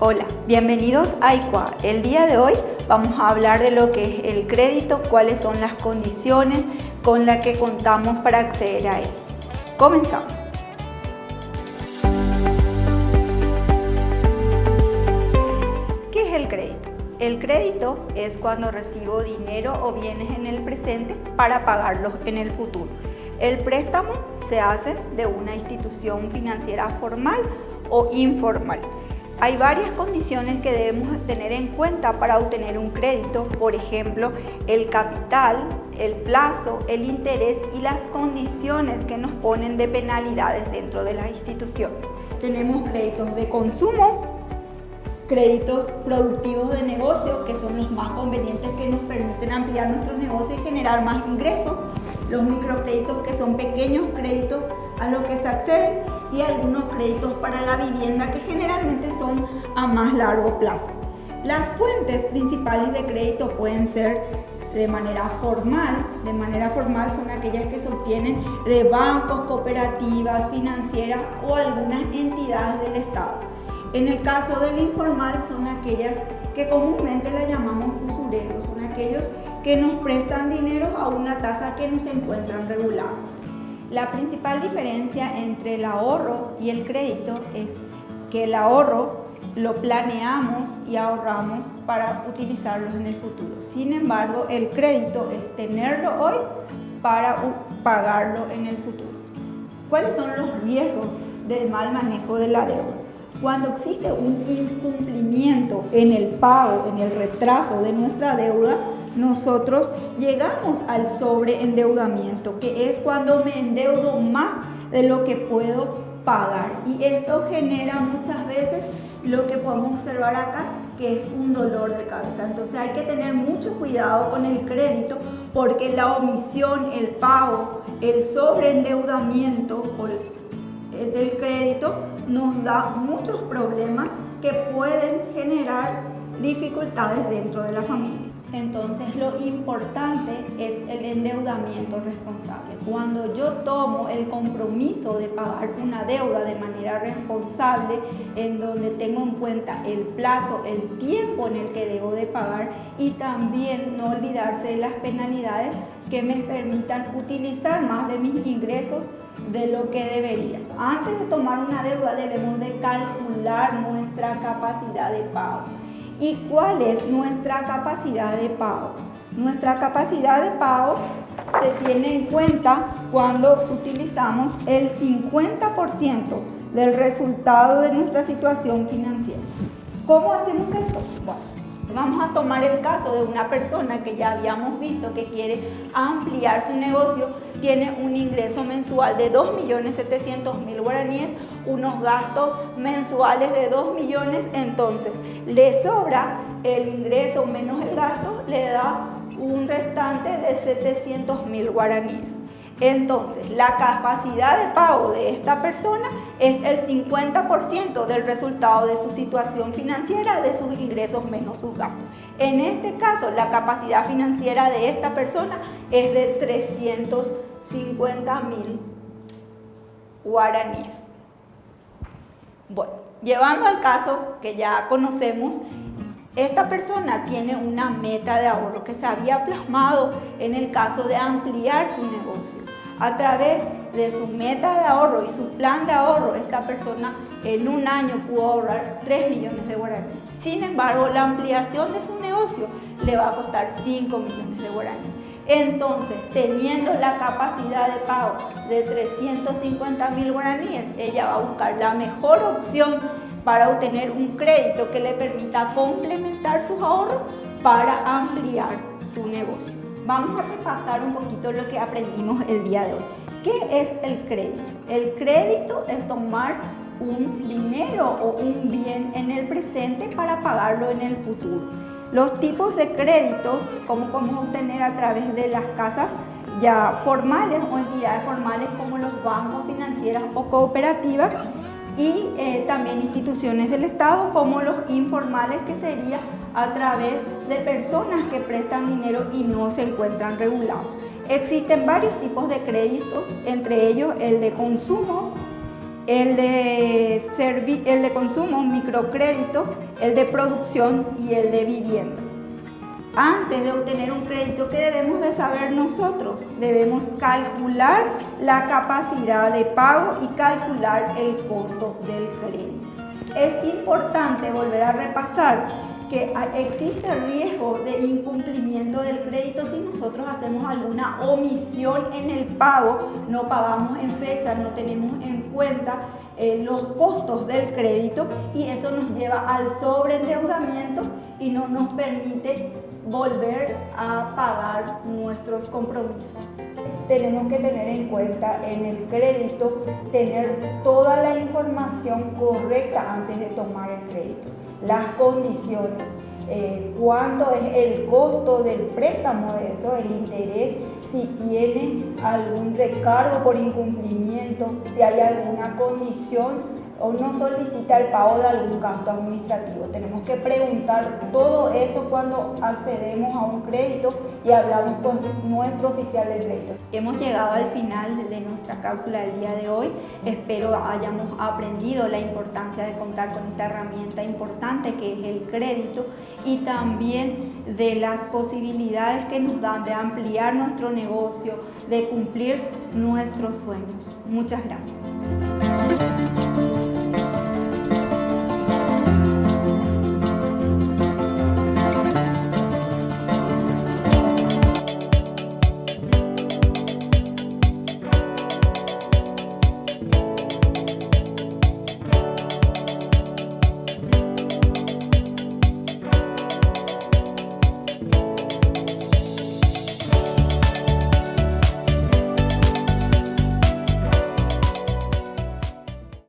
Hola, bienvenidos a ICUA. El día de hoy vamos a hablar de lo que es el crédito, cuáles son las condiciones con las que contamos para acceder a él. Comenzamos. ¿Qué es el crédito? El crédito es cuando recibo dinero o bienes en el presente para pagarlos en el futuro. El préstamo se hace de una institución financiera formal o informal. Hay varias condiciones que debemos tener en cuenta para obtener un crédito, por ejemplo, el capital, el plazo, el interés y las condiciones que nos ponen de penalidades dentro de las instituciones. Tenemos créditos de consumo, créditos productivos de negocio, que son los más convenientes, que nos permiten ampliar nuestro negocio y generar más ingresos. Los microcréditos, que son pequeños créditos a los que se acceden, y algunos créditos para la vivienda, que generalmente son a más largo plazo. Las fuentes principales de crédito pueden ser de manera formal. De manera formal son aquellas que se obtienen de bancos, cooperativas, financieras o algunas entidades del Estado. En el caso del informal son aquellas que comúnmente las llamamos usureros, son aquellos que nos prestan dinero a una tasa que no se encuentran reguladas. La principal diferencia entre el ahorro y el crédito es que el ahorro lo planeamos y ahorramos para utilizarlo en el futuro. Sin embargo, el crédito es tenerlo hoy para pagarlo en el futuro. ¿Cuáles son los riesgos del mal manejo de la deuda? Cuando existe un incumplimiento en el pago, en el retraso de nuestra deuda, nosotros llegamos al sobreendeudamiento, que es cuando me endeudo más de lo que puedo pagar. Y esto genera muchas veces lo que podemos observar acá, que es un dolor de cabeza. Entonces hay que tener mucho cuidado con el crédito, porque la omisión, el pago, el sobreendeudamiento del crédito nos da muchos problemas que pueden generar dificultades dentro de la familia. Entonces lo importante es el endeudamiento responsable. Cuando yo tomo el compromiso de pagar una deuda de manera responsable, en donde tengo en cuenta el plazo, el tiempo en el que debo de pagar, y también no olvidarse de las penalidades que me permitan utilizar más de mis ingresos de lo que debería. Antes de tomar una deuda debemos de calcular nuestra capacidad de pago. ¿Y cuál es nuestra capacidad de pago? Nuestra capacidad de pago se tiene en cuenta cuando utilizamos el 50% del resultado de nuestra situación financiera. ¿Cómo hacemos esto? Bueno, vamos a tomar el caso de una persona que ya habíamos visto que quiere ampliar su negocio, tiene un ingreso mensual de 2.700.000 guaraníes, unos gastos mensuales de 2 millones, entonces le sobra el ingreso menos el gasto, le da un restante de 700.000 guaraníes. Entonces, la capacidad de pago de esta persona es el 50% del resultado de su situación financiera, de sus ingresos menos sus gastos. En este caso, la capacidad financiera de esta persona es de 350.000 guaraníes. Bueno, llevando al caso que ya conocemos, esta persona tiene una meta de ahorro que se había plasmado en el caso de ampliar su negocio. A través de su meta de ahorro y su plan de ahorro, esta persona en un año pudo ahorrar 3 millones de guaraníes. Sin embargo, la ampliación de su negocio le va a costar 5 millones de guaraníes. Entonces, teniendo la capacidad de pago de 350.000 guaraníes, ella va a buscar la mejor opción para obtener un crédito que le permita complementar sus ahorros para ampliar su negocio. Vamos a repasar un poquito lo que aprendimos el día de hoy. ¿Qué es el crédito? El crédito es tomar un dinero o un bien en el presente para pagarlo en el futuro. Los tipos de créditos, como podemos obtener a través de las casas ya formales o entidades formales como los bancos, financieras o cooperativas, y también instituciones del Estado como los informales, que sería a través de personas que prestan dinero y no se encuentran regulados. Existen varios tipos de créditos, entre ellos el de consumo, el de consumo, microcrédito, el de producción y el de vivienda. Antes de obtener un crédito, ¿qué debemos de saber nosotros? Debemos calcular la capacidad de pago y calcular el costo del crédito. Es importante volver a repasar que existe riesgo de incumplimiento del crédito si nosotros hacemos alguna omisión en el pago, no pagamos en fecha, no tenemos en cuenta los costos del crédito, y eso nos lleva al sobreendeudamiento y no nos permite volver a pagar nuestros compromisos. Tenemos que tener en cuenta en el crédito, tener toda la información correcta antes de tomar el crédito. Las condiciones, cuánto es el costo del préstamo de eso, el interés, si tiene algún recargo por incumplimiento, si hay alguna condición o no solicita el pago de algún gasto administrativo. Tenemos que preguntar todo eso cuando accedemos a un crédito y hablamos con nuestro oficial de créditos. Hemos llegado al final de nuestra cápsula del día de hoy. Espero hayamos aprendido la importancia de contar con esta herramienta importante que es el crédito, y también de las posibilidades que nos dan de ampliar nuestro negocio, de cumplir nuestros sueños. Muchas gracias.